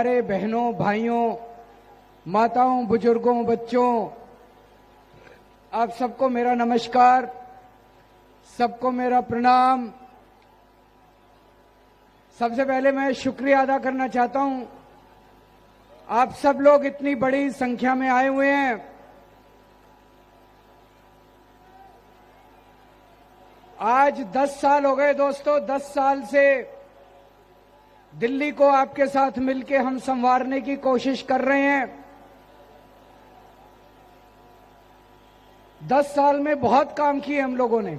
प्यारे बहनों, भाइयों, माताओं, बुजुर्गों, बच्चों, आप सबको मेरा नमस्कार, सबको मेरा प्रणाम। सबसे पहले मैं शुक्रिया अदा करना चाहता हूं, आप सब लोग इतनी बड़ी संख्या में आए हुए हैं। आज 10 साल हो गए दोस्तों, 10 साल से दिल्ली को आपके साथ मिलकर हम संवारने की कोशिश कर रहे हैं। 10 साल में बहुत काम किए हम लोगों ने।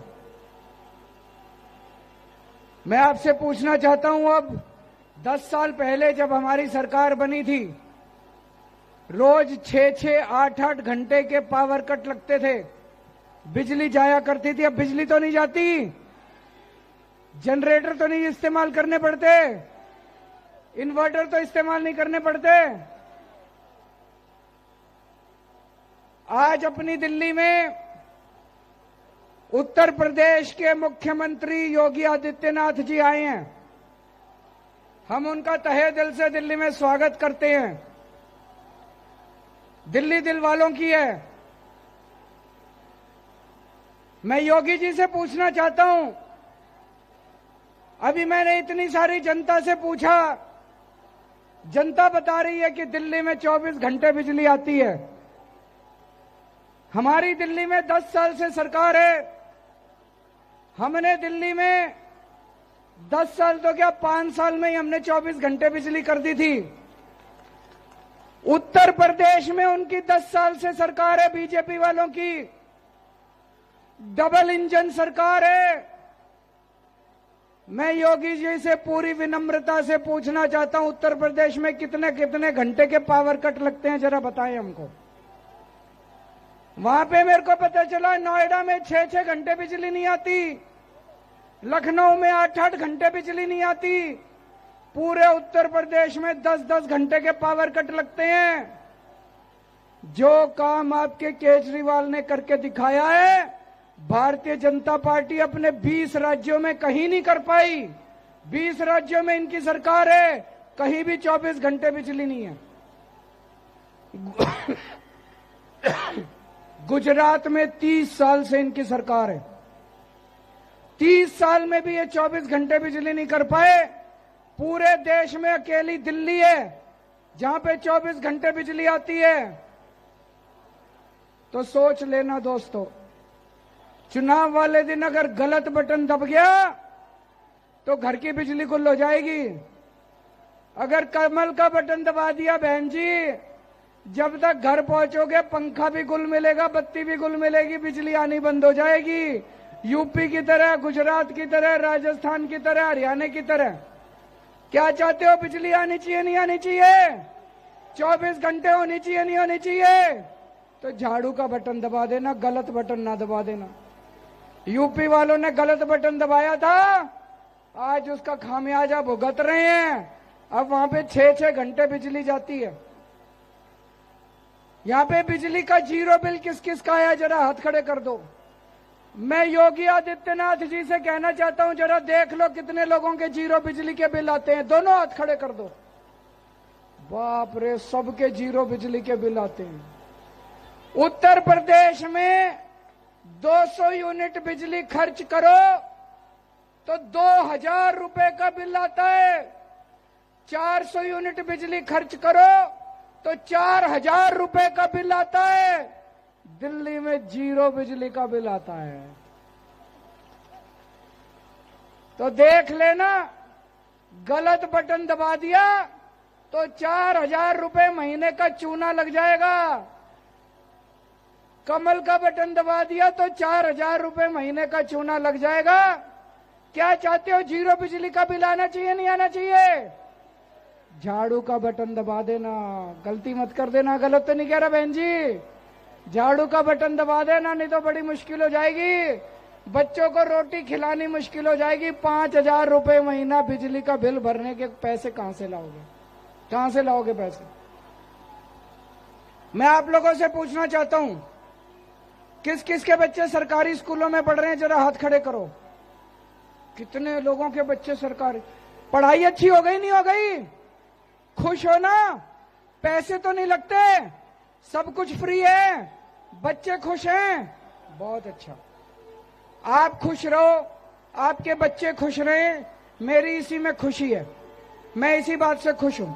मैं आपसे पूछना चाहता हूं, अब 10 साल पहले जब हमारी सरकार बनी थी, रोज 6-6, 8-8 घंटे के पावर कट लगते थे, बिजली जाया करती थी। अब बिजली तो नहीं जाती, जनरेटर तो नहीं इस्तेमाल करने पड़ते, इन्वर्टर तो इस्तेमाल नहीं करने पड़ते। आज अपनी दिल्ली में उत्तर प्रदेश के मुख्यमंत्री योगी आदित्यनाथ जी आए हैं। हम उनका तहे दिल से दिल्ली में स्वागत करते हैं। दिल्ली दिल वालों की है। मैं योगी जी से पूछना चाहता हूं, अभी मैंने इतनी सारी जनता से पूछा, जनता बता रही है कि दिल्ली में 24 घंटे बिजली आती है। हमारी दिल्ली में 10 साल से सरकार है। हमने दिल्ली में 10 साल तो क्या 5 साल में ही हमने 24 घंटे बिजली कर दी थी। उत्तर प्रदेश में उनकी 10 साल से सरकार है, बीजेपी वालों की डबल इंजन सरकार है। मैं योगी जी से पूरी विनम्रता से पूछना चाहता हूं, उत्तर प्रदेश में कितने कितने घंटे के पावर कट लगते हैं, जरा बताएं हमको। वहां पे मेरे को पता चला नोएडा में 6-6 घंटे बिजली नहीं आती, लखनऊ में 8-8 घंटे बिजली नहीं आती। पूरे उत्तर प्रदेश में 10-10 घंटे के पावर कट लगते हैं। जो काम आपके केजरीवाल ने करके दिखाया है, भारतीय जनता पार्टी अपने 20 राज्यों में कहीं नहीं कर पाई। 20 राज्यों में इनकी सरकार है, कहीं भी 24 घंटे बिजली नहीं है। गुजरात में 30 साल से इनकी सरकार है, 30 साल में भी ये 24 घंटे बिजली नहीं कर पाए। पूरे देश में अकेली दिल्ली है जहां पे 24 घंटे बिजली आती है। तो सोच लेना दोस्तों, चुनाव वाले दिन अगर गलत बटन दब गया तो घर की बिजली गुल हो जाएगी। अगर कमल का बटन दबा दिया बहन जी, जब तक घर पहुंचोगे पंखा भी गुल मिलेगा, बत्ती भी गुल मिलेगी, बिजली आनी बंद हो जाएगी। यूपी की तरह, गुजरात की तरह, राजस्थान की तरह, हरियाणा की तरह। क्या चाहते हो, बिजली आनी चाहिए नहीं आनी चाहिए? 24 घंटे होनी चाहिए नहीं होनी चाहिए? तो झाड़ू का बटन दबा देना, गलत बटन ना दबा देना। यूपी वालों ने गलत बटन दबाया था, आज उसका खामियाजा भुगत रहे हैं। अब वहां पे 6-6 घंटे बिजली जाती है। यहां पे बिजली का जीरो बिल किस किस का है, जरा हाथ खड़े कर दो। मैं योगी आदित्यनाथ जी से कहना चाहता हूं, जरा देख लो कितने लोगों के जीरो बिजली के बिल आते हैं। दोनों हाथ खड़े कर दो। बाप रे, सबके जीरो बिजली के बिल आते हैं। उत्तर प्रदेश में 200 यूनिट बिजली खर्च करो तो 2000 रुपए का बिल आता है। 400 यूनिट बिजली खर्च करो तो 4000 रुपए का बिल आता है। दिल्ली में जीरो बिजली का बिल आता है। तो देख लेना, गलत बटन दबा दिया तो 4000 रुपए महीने का चूना लग जाएगा। कमल का बटन दबा दिया तो 4000 रुपए महीने का चूना लग जाएगा। क्या चाहते हो, जीरो बिजली का बिल आना चाहिए नहीं आना चाहिए? झाड़ू का बटन दबा देना, गलती मत कर देना। गलत तो नहीं कह रहा बहन जी, झाड़ू का बटन दबा देना, नहीं तो बड़ी मुश्किल हो जाएगी। बच्चों को रोटी खिलानी मुश्किल हो जाएगी। 5000 रुपए महीना बिजली का बिल भरने के पैसे कहां से लाओगे? कहां से लाओगे पैसे? मैं आप लोगों से पूछना चाहता हूं, किस किस के बच्चे सरकारी स्कूलों में पढ़ रहे हैं, जरा हाथ खड़े करो। कितने लोगों के बच्चे सरकारी? पढ़ाई अच्छी हो गई नहीं हो गई? खुश हो ना? पैसे तो नहीं लगते, सब कुछ फ्री है, बच्चे खुश हैं, बहुत अच्छा। आप खुश रहो, आपके बच्चे खुश रहें, मेरी इसी में खुशी है, मैं इसी बात से खुश हूं।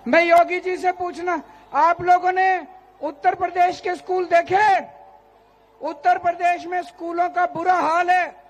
मैं योगी जी से पूछना, आप लोगों ने उत्तर प्रदेश के स्कूल देखे? उत्तर प्रदेश में स्कूलों का बुरा हाल है।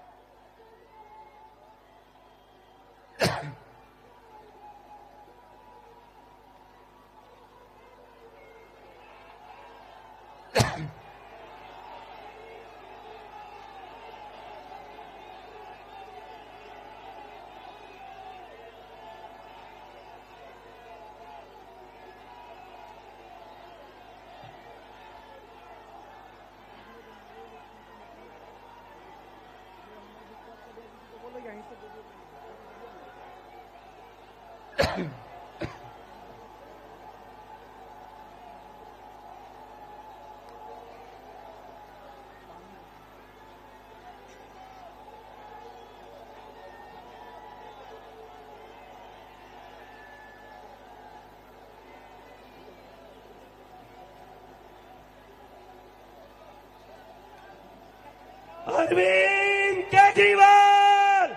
अरविंद केजरीवाल,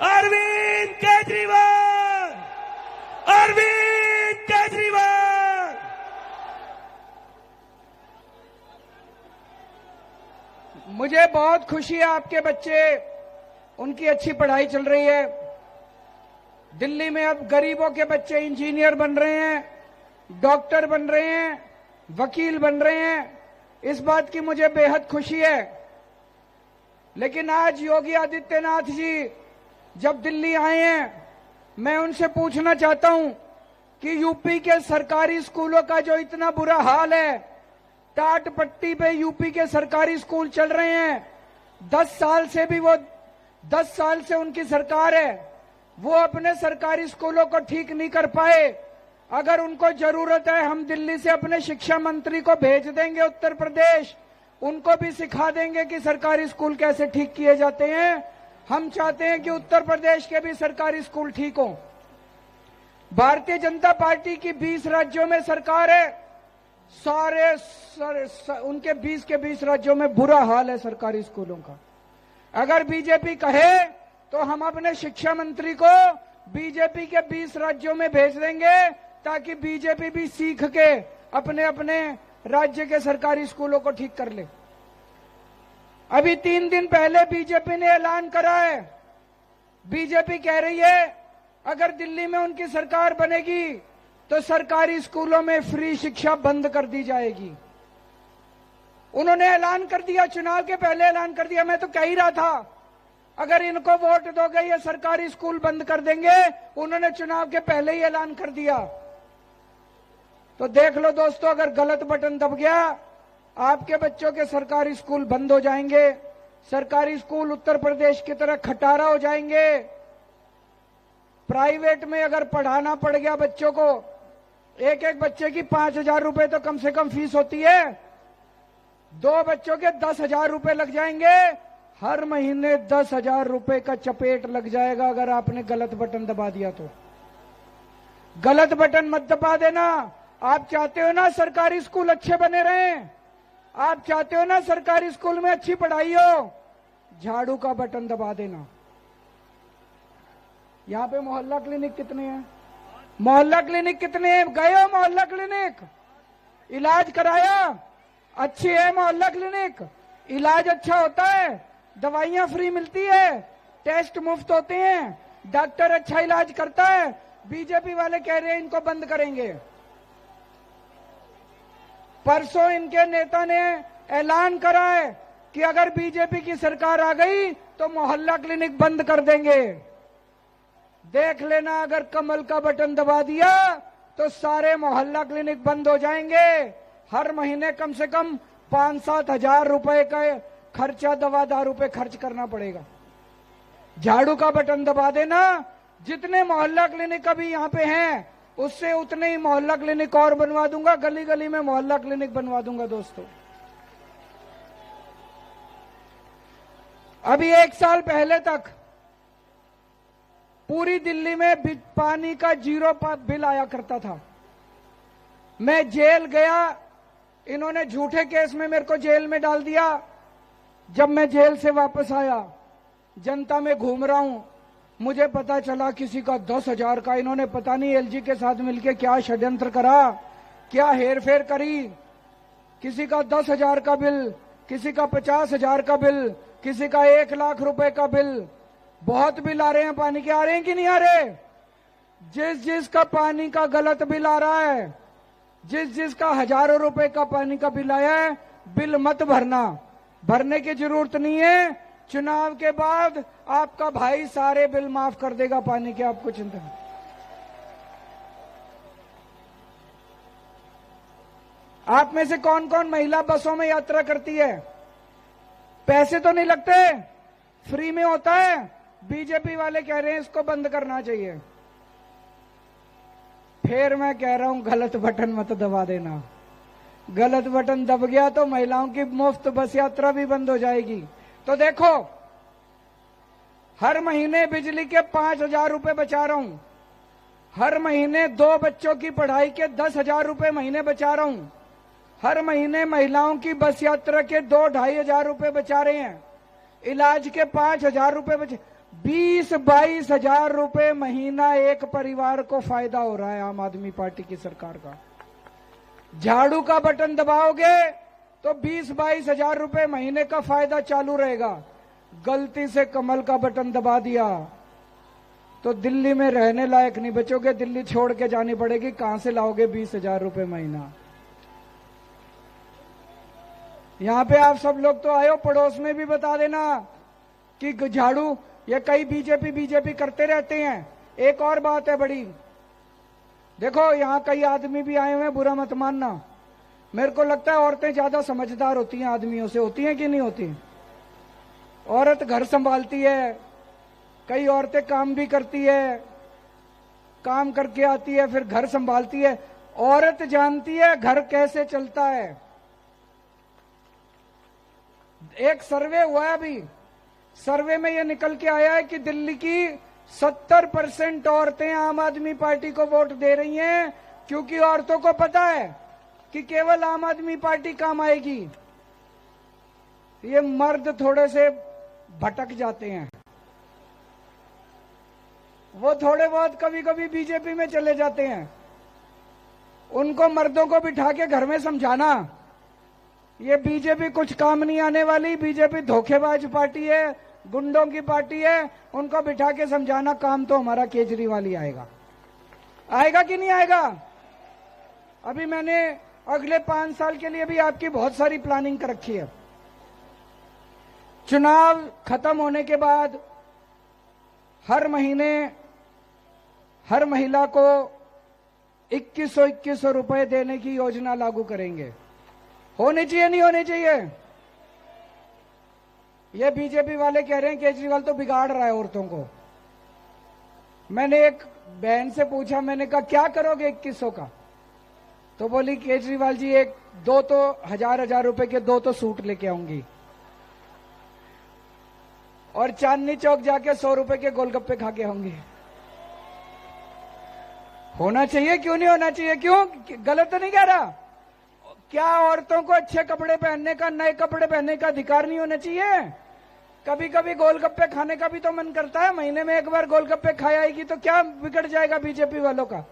अरविंद केजरीवाल, अरविंद केजरीवाल। मुझे बहुत खुशी है, आपके बच्चे, उनकी अच्छी पढ़ाई चल रही है। दिल्ली में अब गरीबों के बच्चे इंजीनियर बन रहे हैं, डॉक्टर बन रहे हैं, वकील बन रहे हैं, इस बात की मुझे बेहद खुशी है। लेकिन आज योगी आदित्यनाथ जी जब दिल्ली आए हैं, मैं उनसे पूछना चाहता हूं कि यूपी के सरकारी स्कूलों का जो इतना बुरा हाल है, टाट पट्टी पे यूपी के सरकारी स्कूल चल रहे हैं, 10 साल से उनकी सरकार है, वो अपने सरकारी स्कूलों को ठीक नहीं कर पाए। अगर उनको जरूरत है, हम दिल्ली से अपने शिक्षा मंत्री को भेज देंगे उत्तर प्रदेश, उनको भी सिखा देंगे कि सरकारी स्कूल कैसे ठीक किए जाते हैं। हम चाहते हैं कि उत्तर प्रदेश के भी सरकारी स्कूल ठीक हों। भारतीय जनता पार्टी की 20 राज्यों में सरकार है, उनके 20 के 20 राज्यों में बुरा हाल है सरकारी स्कूलों का। अगर बीजेपी कहे तो हम अपने शिक्षा मंत्री को बीजेपी के 20 राज्यों में भेज देंगे, ताकि बीजेपी भी सीख के अपने अपने राज्य के सरकारी स्कूलों को ठीक कर ले। अभी 3 दिन पहले बीजेपी ने ऐलान करा है, बीजेपी कह रही है अगर दिल्ली में उनकी सरकार बनेगी तो सरकारी स्कूलों में फ्री शिक्षा बंद कर दी जाएगी। उन्होंने ऐलान कर दिया, चुनाव के पहले ऐलान कर दिया। मैं तो कह ही रहा था अगर इनको वोट दोगे ये सरकारी स्कूल बंद कर देंगे, उन्होंने चुनाव के पहले ही ऐलान कर दिया। तो देख लो दोस्तों, अगर गलत बटन दब गया, आपके बच्चों के सरकारी स्कूल बंद हो जाएंगे, सरकारी स्कूल उत्तर प्रदेश की तरह खटारा हो जाएंगे। प्राइवेट में अगर पढ़ाना पड़ गया बच्चों को, एक एक बच्चे की 5,000 रुपए तो कम से कम फीस होती है, 2 बच्चों के 10,000 रुपए लग जाएंगे, हर महीने 10,000 रुपए का चपेट लग जाएगा अगर आपने गलत बटन दबा दिया तो। गलत बटन मत दबा देना। आप चाहते हो ना सरकारी स्कूल अच्छे बने रहें, आप चाहते हो ना सरकारी स्कूल में अच्छी पढ़ाई हो, झाड़ू का बटन दबा देना। यहां पे मोहल्ला क्लिनिक कितने हैं? मोहल्ला क्लिनिक कितने हैं? गए हो मोहल्ला क्लिनिक? इलाज कराया? अच्छी है मोहल्ला क्लिनिक, इलाज अच्छा होता है, दवाइयां फ्री मिलती है, टेस्ट मुफ्त होते हैं, डॉक्टर अच्छा इलाज करता है। बीजेपी वाले कह रहे हैं इनको बंद करेंगे। परसों इनके नेता ने ऐलान करा है कि अगर बीजेपी की सरकार आ गई तो मोहल्ला क्लिनिक बंद कर देंगे। देख लेना, अगर कमल का बटन दबा दिया तो सारे मोहल्ला क्लिनिक बंद हो जाएंगे। हर महीने कम से कम 5-7 हजार रुपए का खर्चा दवा दारू पे खर्च करना पड़ेगा। झाड़ू का बटन दबा देना, जितने मोहल्ला क्लिनिक अभी यहाँ पे हैं उससे उतने ही मोहल्ला क्लिनिक और बनवा दूंगा, गली गली में मोहल्ला क्लिनिक बनवा दूंगा। दोस्तों, अभी 1 साल पहले तक पूरी दिल्ली में पानी का 0 बिल आया करता था। मैं जेल गया, इन्होंने झूठे केस में मेरे को जेल में डाल दिया। जब मैं जेल से वापस आया, जनता में घूम रहा हूं, मुझे पता चला किसी का 10,000 का, इन्होंने पता नहीं एलजी के साथ मिलकर क्या षड्यंत्र करा, क्या हेरफेर करी। किसी का 10,000 का बिल, किसी का 50,000 का बिल, किसी का 1 लाख रुपए का बिल। बहुत बिल आ रहे हैं पानी के, आ रहे हैं कि नहीं आ रहे? जिसका पानी का गलत बिल आ रहा है, जिसका हजारों रुपए का पानी का बिल आया है, बिल मत भरना, भरने की जरूरत नहीं है। चुनाव के बाद आपका भाई सारे बिल माफ कर देगा पानी के, आपको चिंता नहीं। आप में से कौन कौन महिला बसों में यात्रा करती है? पैसे तो नहीं लगते, फ्री में होता है। बीजेपी वाले कह रहे हैं इसको बंद करना चाहिए। फिर मैं कह रहा हूं गलत बटन मत दबा देना। गलत बटन दब गया तो महिलाओं की मुफ्त बस यात्रा भी बंद हो जाएगी। तो देखो, हर महीने बिजली के 5,000 रुपए बचा रहा हूं, हर महीने 2 बच्चों की पढ़ाई के 10,000 रुपए महीने बचा रहा हूं, हर महीने महिलाओं की बस यात्रा के 2-2,500 रुपए बचा रहे हैं, इलाज के 5,000 रुपए बचे। 20-22,000 रुपए महीना एक परिवार को फायदा हो रहा है आम आदमी पार्टी की सरकार का। झाड़ू का बटन दबाओगे तो 20-22,000 रुपए महीने का फायदा चालू रहेगा। गलती से कमल का बटन दबा दिया तो दिल्ली में रहने लायक नहीं बचोगे, दिल्ली छोड़ के जानी पड़ेगी। कहां से लाओगे 20,000 रुपए महीना? यहां पे आप सब लोग तो आयो, पड़ोस में भी बता देना कि झाड़ू, ये कई बीजेपी करते रहते हैं। एक और बात है बड़ी, देखो यहां कई आदमी भी आए हुए हैं, बुरा मत मानना। मेरे को लगता है औरतें ज्यादा समझदार होती हैं आदमियों से, होती हैं कि नहीं होती? औरत घर संभालती है, कई औरतें काम भी करती है, काम करके आती है फिर घर संभालती है। औरत जानती है घर कैसे चलता है। एक सर्वे हुआ है अभी, सर्वे में यह निकल के आया है कि दिल्ली की 70% औरतें आम आदमी पार्टी को वोट दे रही हैं, क्योंकि औरतों को पता है कि केवल आम आदमी पार्टी काम आएगी। ये मर्द थोड़े से भटक जाते हैं, वो थोड़े बहुत कभी कभी बीजेपी में चले जाते हैं। उनको मर्दों को बिठा के घर में समझाना, ये बीजेपी कुछ काम नहीं आने वाली, बीजेपी धोखेबाज पार्टी है, गुंडों की पार्टी है। उनको बिठा के समझाना, काम तो हमारा केजरीवाल ही आएगा। आएगा कि नहीं आएगा? अभी मैंने अगले 5 साल के लिए भी आपकी बहुत सारी प्लानिंग कर रखी है। चुनाव खत्म होने के बाद हर महीने हर महिला को 2100 रुपए देने की योजना लागू करेंगे। होनी चाहिए नहीं होनी चाहिए? ये बीजेपी वाले कह रहे हैं केजरीवाल तो बिगाड़ रहा है औरतों को। मैंने एक बहन से पूछा, मैंने कहा क्या करोगे 2100 का? तो बोली केजरीवाल जी 1-2 तो 1000 रुपए के 2 तो सूट लेके आऊंगी और चांदनी चौक जाके 100 रुपए के गोलगप्पे खा के आऊंगी। होना चाहिए, क्यों नहीं होना चाहिए? क्यों? गलत तो नहीं कह रहा। क्या औरतों को अच्छे कपड़े पहनने का, नए कपड़े पहनने का अधिकार नहीं होना चाहिए? कभी कभी गोलगप्पे खाने का भी तो मन करता है। महीने में एक बार गोलगप्पे खाएगी तो क्या बिगड़ जाएगा बीजेपी वालों का?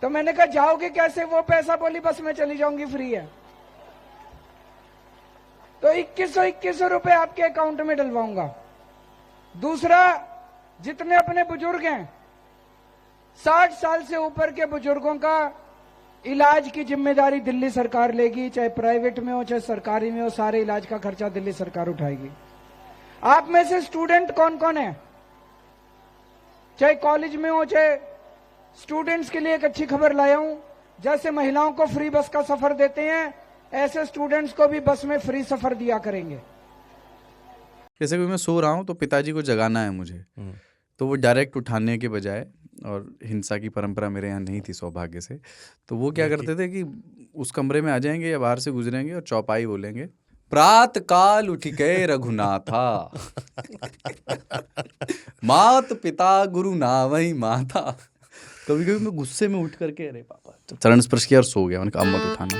तो मैंने कहा जाओगे कैसे वो पैसा? बोली बस में चली जाऊंगी, फ्री है। तो 2100 रुपए आपके अकाउंट में डलवाऊंगा। दूसरा, जितने अपने बुजुर्ग हैं, 60 साल से ऊपर के बुजुर्गों का इलाज की जिम्मेदारी दिल्ली सरकार लेगी, चाहे प्राइवेट में हो चाहे सरकारी में हो, सारे इलाज का खर्चा दिल्ली सरकार उठाएगी। आप में से स्टूडेंट कौन कौन है? चाहे कॉलेज में हो चाहे, स्टूडेंट्स के लिए एक अच्छी खबर लाया हूं। जैसे महिलाओं को फ्री बस का सफर देते हैं, ऐसे स्टूडेंट्स को भी बस में फ्री सफर दिया करेंगे। जैसे कि मैं सो रहा हूं तो पिताजी को जगाना है मुझे, तो वो डायरेक्ट उठाने के बजाय, और हिंसा की परंपरा मेरे यहाँ नहीं थी सौभाग्य से, तो वो क्या करते थे कि उस कमरे में आ जाएंगे या बाहर से गुजरेंगे और चौपाई बोलेंगे प्रात काल उठ के रघुनाथा, मात पिता गुरु नावई माता। कभी कभी मैं गुस्से में उठ करके अरे पापा, चरण स्पर्श किया और सो गया। मैंने कहा अब मत उठाना।